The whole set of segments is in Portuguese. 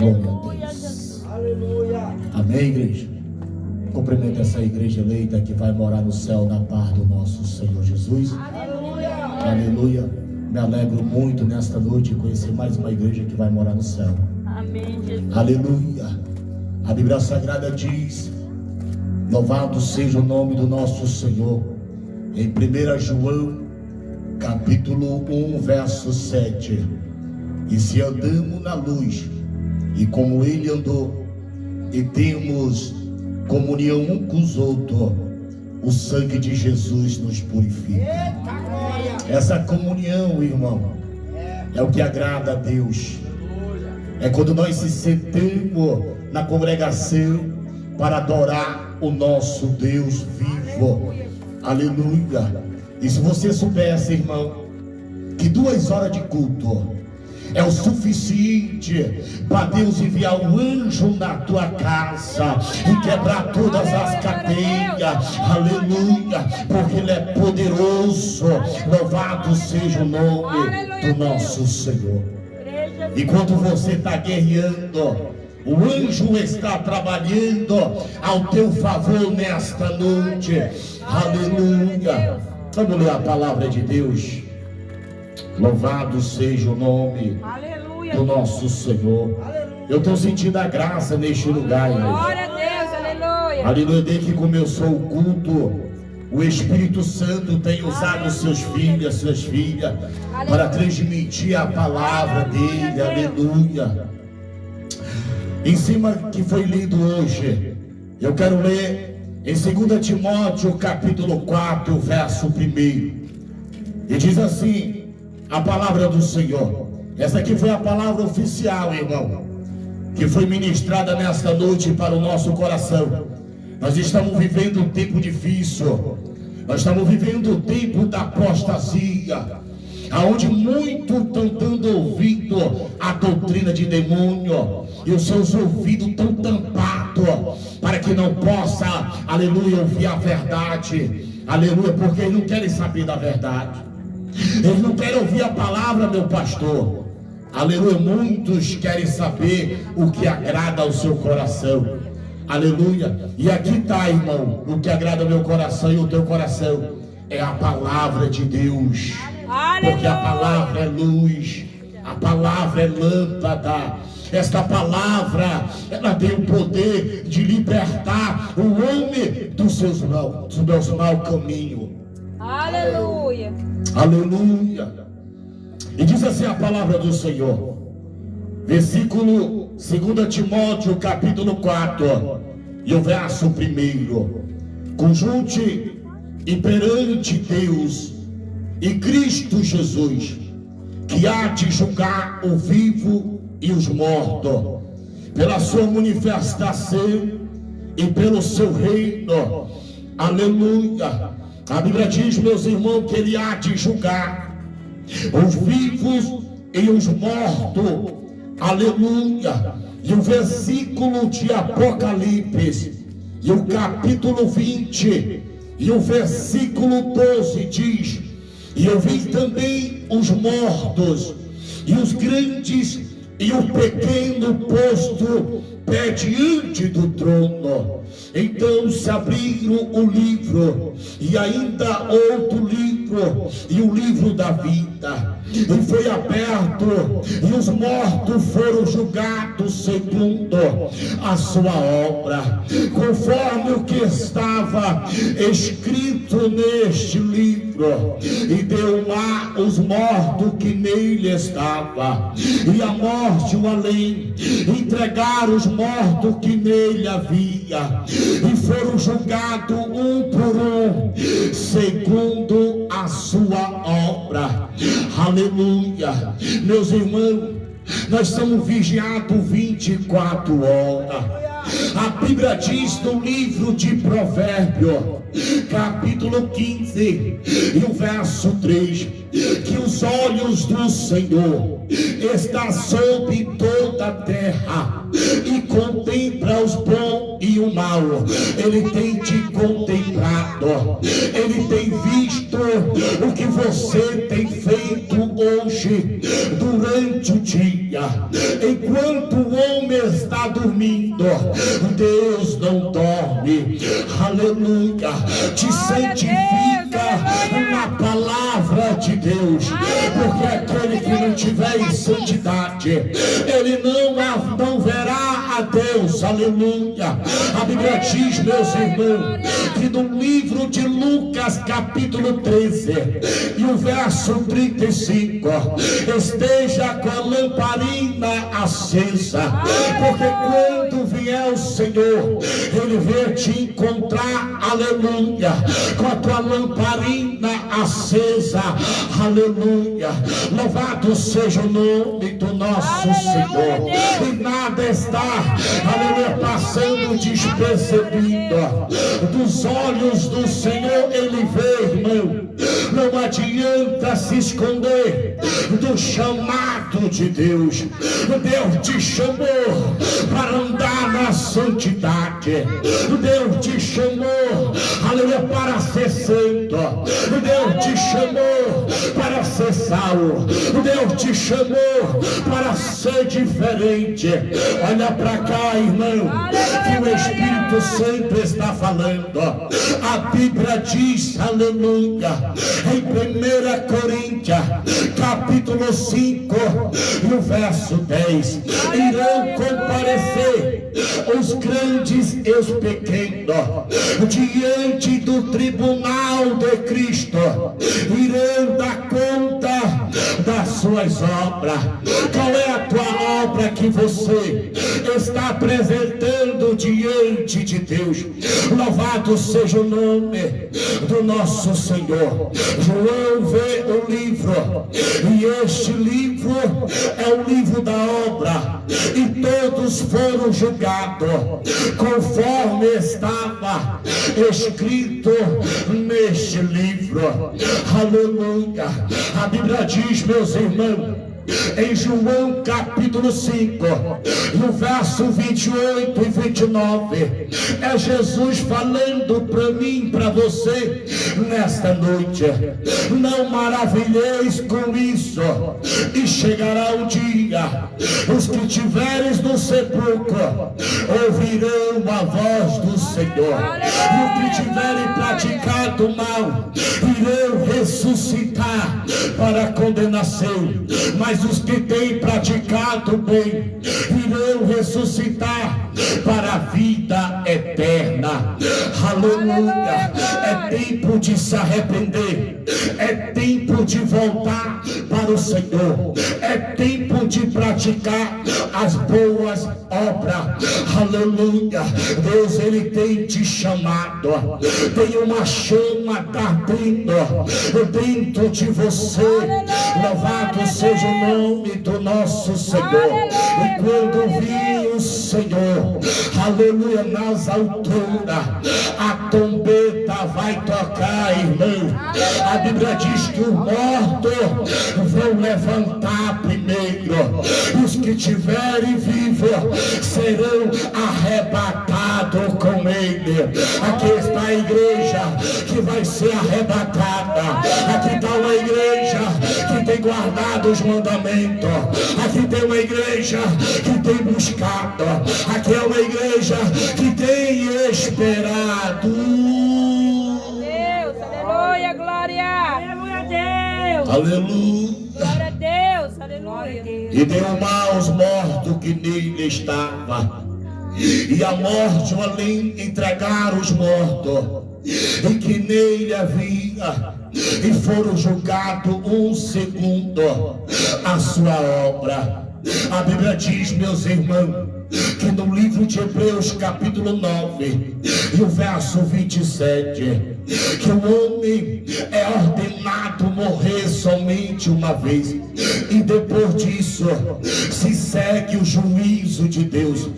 Glória a Deus. Amém, igreja? Cumprimento essa igreja eleita que vai morar no céu na paz do nosso Senhor Jesus. Aleluia. Me alegro muito nesta noite conhecer mais uma igreja que vai morar no céu. Amém, Jesus. Aleluia. A Bíblia Sagrada diz: louvado seja o nome do nosso Senhor. Em 1 João, capítulo 1, verso 7. E se andamos na luz, e como Ele andou, e temos comunhão um com os outros, o sangue de Jesus nos purifica. Essa comunhão, irmão, é o que agrada a Deus. É quando nós se sentamos na congregação para adorar o nosso Deus vivo. Aleluia. E se você soubesse, irmão, que 2 horas de culto é o suficiente para Deus enviar um anjo na tua casa e quebrar todas as cadeias. Aleluia. Porque Ele é poderoso. Louvado seja o nome do nosso Senhor. Enquanto você está guerreando, o anjo está trabalhando ao teu favor nesta noite. Aleluia. Vamos ler a palavra de Deus. Louvado seja o nome do nosso Senhor. Eu estou sentindo a graça neste lugar, irmão. Glória a Deus, aleluia. Aleluia. Desde que começou o culto, o Espírito Santo tem usado os seus filhos, suas filhas, para transmitir a palavra dele. Aleluia. Em cima que foi lido hoje, eu quero ler em 2 Timóteo capítulo 4, verso 1. E diz assim a palavra do Senhor. Essa aqui foi a palavra oficial, irmão, que foi ministrada nesta noite para o nosso coração. Nós estamos vivendo um tempo difícil. Nós estamos vivendo o tempo da apostasia, aonde muitos estão dando ouvido à doutrina de demônio, e os seus ouvidos estão tampados para que não possa, aleluia, ouvir a verdade. Aleluia, porque eles não querem saber da verdade. Eles não querem ouvir a palavra, meu pastor. Aleluia, muitos querem saber o que agrada ao seu coração. Aleluia. E aqui está, irmão, o que agrada ao meu coração e o teu coração é a palavra de Deus. Aleluia. Porque a palavra é luz, a palavra é lâmpada. Esta palavra, ela tem o poder de libertar o homem dos seus maus caminhos. Aleluia. Aleluia. E diz assim a palavra do Senhor, versículo 2 Timóteo capítulo 4 e o verso 1. Conjunte e perante Deus e Cristo Jesus, que há de julgar o vivo e os mortos, pela sua manifestação e pelo seu reino. Aleluia. A Bíblia diz, meus irmãos, que Ele há de julgar os vivos e os mortos. Aleluia. E o versículo de Apocalipse, e o capítulo 20, e o versículo 12 diz: e eu vi também os mortos, e os grandes e o pequeno posto pé diante do trono. Então se abriram o livro, e ainda outro livro, e o livro da vida, e foi aberto, e os mortos foram julgados segundo a sua obra, conforme o que estava escrito neste livro. E deu lá os mortos que nele estava, e a morte o além, entregaram os mortos que nele havia, e foram julgados um por um, segundo a sua obra. Aleluia. Meus irmãos, nós estamos vigiados 24 horas. A Bíblia diz no livro de Provérbios, capítulo 15 e o verso 3, que os olhos do Senhor estão sobre toda a terra e contempla os bons e o mal. Ele tem te contemplado, Ele tem visto o que você tem feito hoje durante o dia. Enquanto o homem está dormindo. Deus não dorme. Aleluia. Te santifica na palavra de Deus, porque aquele que não tiver em santidade, ele não verá a Deus. Aleluia. A Bíblia diz, meus irmãos, que no livro de Lucas capítulo 13 e o verso 35, esteja com a lamparina acesa, porque quando vier o Senhor, ele vem te encontrar, aleluia, com a tua lamparina acesa. Aleluia. Louvado seja o nome do nosso Senhor. E nada está, aleluia, passando despercebido. Dos olhos do Senhor ele vê, irmão. Não adianta se esconder do chamado de Deus. Deus te chamou para andar na santidade. Deus te chamou, aleluia, para ser santo. Deus te chamou para ser salvo. Deus te chamou para ser diferente. Olha para cá, irmão, que o Espírito Santo está falando. A Bíblia diz, aleluia, em 1 Coríntios capítulo 5 e o verso 10, irão comparecer os grandes e os pequenos diante do tribunal de Cristo, irão dar conta das suas obras. Qual é a tua obra que você está apresentando diante de Deus? Louvado seja o nome do nosso Senhor. João vê o livro, e este livro é o livro da obra, e todos foram julgados conforme estava escrito neste livro. Aleluia. A Bíblia diz, meus irmãos, em João capítulo 5, no verso 28 e 29, é Jesus falando para mim, para você, nesta noite. Não maravilheis com isso, e chegará o dia, os que tiveres no sepulcro ouvirão a voz do Senhor, e os que tiverem praticado mal irão ressuscitar para a condenação, mas os que têm praticado bem irão ressuscitar para a vida eterna. Aleluia. É tempo de se arrepender, é tempo de voltar para o Senhor, é tempo de praticar as boas obras. Aleluia. Deus, ele tem te chamado, tem uma chama ardendo dentro de você. Louvado seja o nome do nosso Senhor. E quando vir o Senhor, aleluia, nas alturas, a trombeta vai tocar, irmão. A Bíblia diz que os mortos vão levantar primeiro, e os que tiverem vivos serão arrebatados com ele. Aqui está a igreja que vai ser arrebatada. Aqui está uma igreja que tem guardado os mandamentos. Aqui tem uma igreja que tem buscado. Aqui é uma igreja que tem esperado. Deus, aleluia, glória. Aleluia a Deus. Aleluia. Glória a Deus, aleluia. E deu mal aos mortos que nele estavam, e a morte além entregar os mortos e que nele havia, e foram julgados um segundo a sua obra. A Bíblia diz, meus irmãos, que no livro de Hebreus capítulo 9 e o verso 27, que o homem é ordenado morrer somente uma vez, e depois disso se segue o juízo de Deus.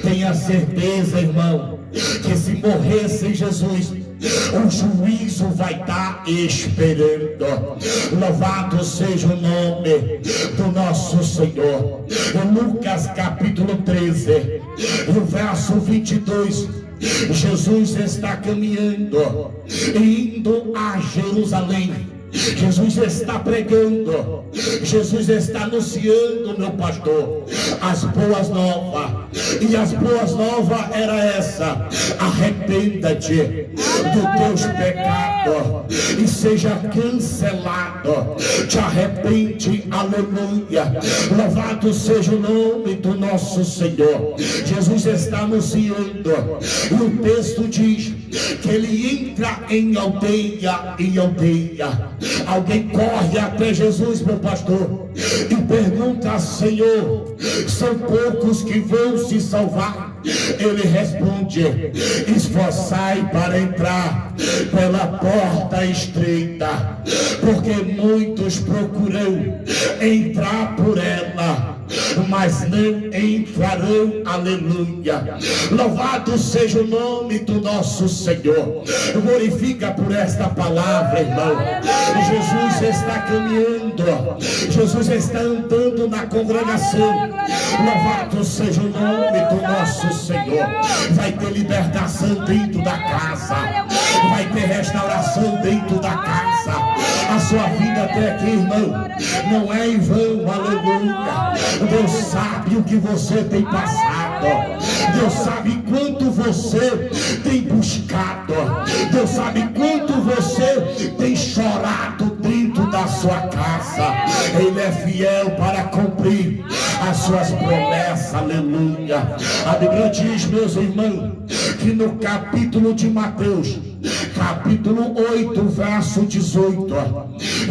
Tenha certeza, irmão, que se morrer sem Jesus, o juízo vai estar esperando. Louvado seja o nome do nosso Senhor. Em Lucas capítulo 13, no verso 22, Jesus está caminhando, indo a Jerusalém, Jesus está pregando, Jesus está anunciando, meu pastor, as boas novas. E as boas novas era essa: arrependa-te dos teus pecados e seja cancelado. Te arrepende, aleluia. Louvado seja o nome do nosso Senhor. Jesus está anunciando, e o texto diz que ele entra em aldeia em aldeia. Alguém corre até Jesus, meu pastor, e pergunta: Senhor, são poucos que vão se salvar? Ele responde: esforçai para entrar pela porta estreita, porque muitos procuram entrar por ela, mas não entrarão. Aleluia. Louvado seja o nome do nosso Senhor. Glorifica por esta palavra, irmão. Jesus está caminhando, Jesus está andando na congregação. Louvado seja o nome do nosso Senhor. Vai ter libertação dentro da casa, vai ter restauração dentro da casa. A sua vida até aqui, irmão, não é em vão. Aleluia. Deus sabe o que você tem passado, Deus sabe quanto você tem buscado, Deus sabe quanto você tem chorado dentro da sua casa. Ele é fiel para cumprir as suas promessas. Aleluia. A Bíblia diz, meus irmãos, que no capítulo de Mateus, capítulo 8, verso 18,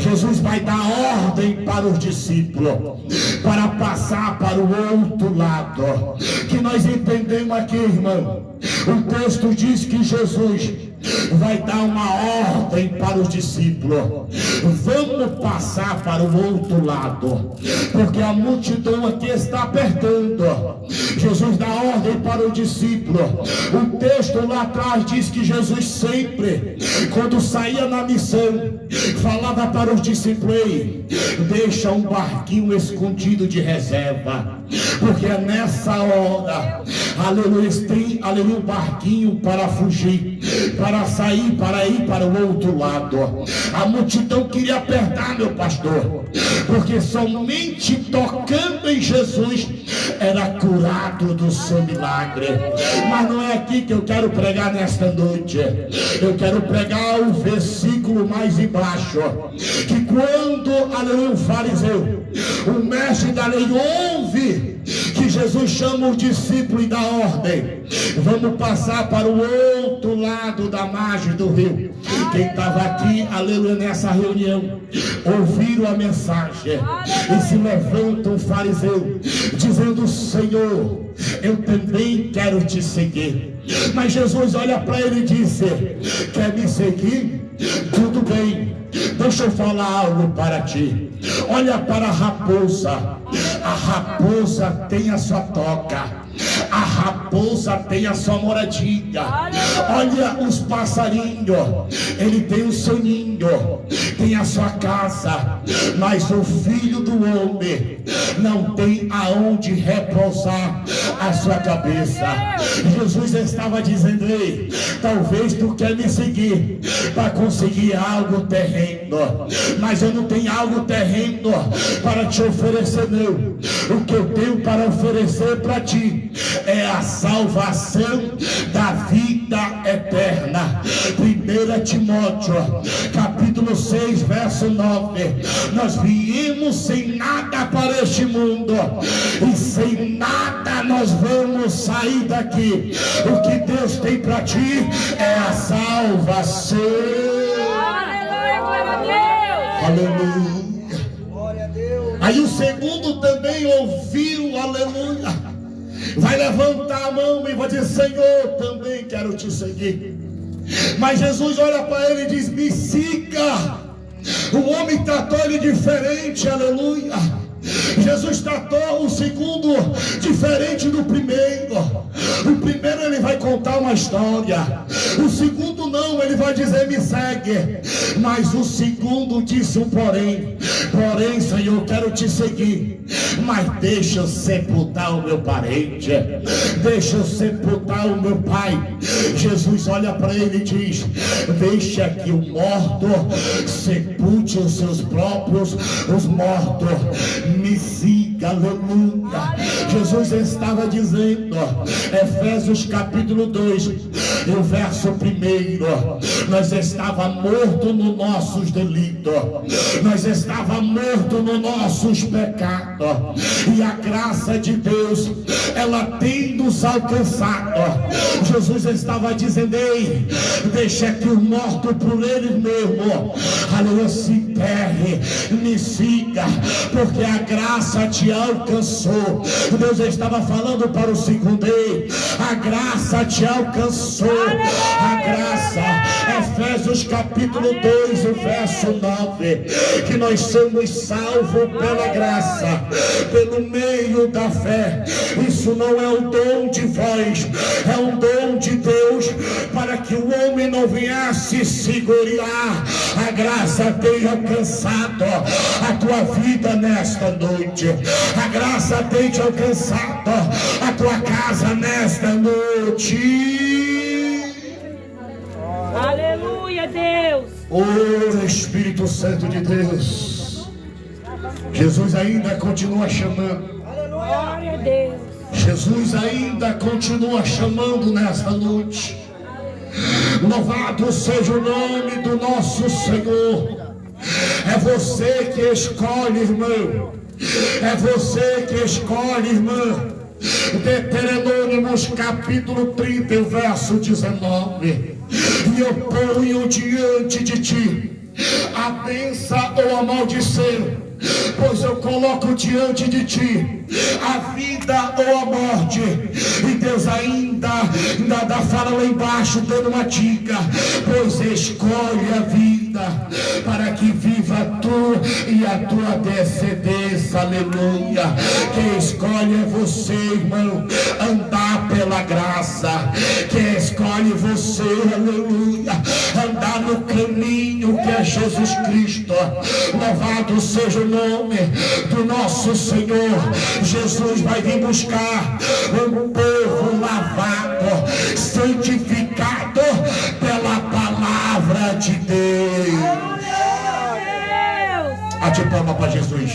Jesus vai dar ordem para os discípulos para passar para o outro lado. Que nós entendemos aqui, irmão, o texto diz que Jesus vai dar uma ordem para os discípulos: vamos passar para o outro lado, porque a multidão aqui está apertando. Jesus dá ordem para o discípulo. O texto lá atrás diz que Jesus sempre, quando saía na missão, falava para os discípulos: ei, deixa um barquinho escondido de reserva, porque é nessa hora, aleluia, tem, aleluia, um barquinho para fugir, para sair, para ir para o outro lado. A multidão queria apertar, meu pastor, porque somente tocando em Jesus era curado do seu milagre. Mas não é aqui que eu quero pregar nesta noite. Eu quero pregar o versículo mais embaixo, que quando, aleluia, o fariseu, o mestre da lei, ouve que Jesus chama os discípulos e dá ordem: vamos passar para o outro lado da margem do rio. Quem estava aqui, aleluia, nessa reunião, ouviram a mensagem e se levanta um fariseu dizendo: Senhor, eu também quero te seguir. Mas Jesus olha para ele e disse: quer me seguir? Tudo bem, deixa eu falar algo para ti. Olha para a raposa. A raposa tem a sua toca, a raposa tem a sua moradia. Olha os passarinhos, ele tem o seu ninho, tem a sua casa. Mas o Filho do Homem não tem aonde repousar a sua cabeça. Jesus estava dizendo: ei, talvez tu quer me seguir para conseguir algo terreno, mas eu não tenho algo terreno para te oferecer, não. O que eu tenho para oferecer para ti é a salvação da vida eterna. 1 Timóteo capítulo 6, verso 9: nós viemos sem nada para este mundo, e sem nada nós vamos sair daqui. O que Deus tem para ti é a salvação. Aleluia, glória a Deus. Aleluia. Aí o segundo também ouviu, aleluia, vai levantar a mão e vai dizer: Senhor, também quero te seguir. Mas Jesus olha para ele e diz: me siga. O homem tratou ele diferente, aleluia. Jesus tratou o segundo diferente do primeiro. O primeiro ele vai contar uma história, o segundo não, ele vai dizer me segue. Mas o segundo disse um porém: Senhor, eu quero te seguir, mas deixa eu sepultar o meu parente, deixa eu sepultar o meu pai. Jesus olha para ele e diz: deixa que o morto sepulte os seus próprios, os mortos, me siga, aleluia. Jesus estava dizendo, Efésios capítulo 2, e o verso 1, nós estava morto nos nossos delitos, nós estava morto nos nossos pecados, e a graça de Deus, ela tem nos alcançado. Jesus estava dizendo: ei, deixa que o morto por ele mesmo, aleluia, se enterre, me siga, porque a graça te alcançou. Deus estava falando para o segundo: ei, a graça te alcançou, a graça. Efésios capítulo 2, o verso 9, que nós somos salvos pela graça, pelo meio da fé. Isso não é um dom de vós, é um dom de Deus, para que o homem não viesse se gloriar. A graça tem alcançado a tua vida nesta noite, a graça tem te alcançado a tua casa nesta noite. Aleluia, Deus. Oh, Espírito Santo de Deus. Jesus ainda continua chamando. Glória a Deus. Jesus ainda continua chamando nesta noite. Louvado seja o nome do nosso Senhor. É você que escolhe, irmão. É você que escolhe, irmã. Deuteronômio capítulo 30, verso 19. E eu ponho diante de ti a bênção ou a maldição, pois eu coloco diante de ti a vida ou a morte. E Deus ainda fala lá embaixo, dando uma dica: pois escolhe a vida, para que viva tu e a tua descendência, aleluia. Quem escolhe é você, irmão, andar pela graça. Quem escolhe você, aleluia, andar no caminho que é Jesus Cristo. Louvado seja o nome do nosso Senhor. Jesus vai vir buscar um povo lavado, santificado pela palavra de Deus. Glória a Deus. Bate palma para Jesus.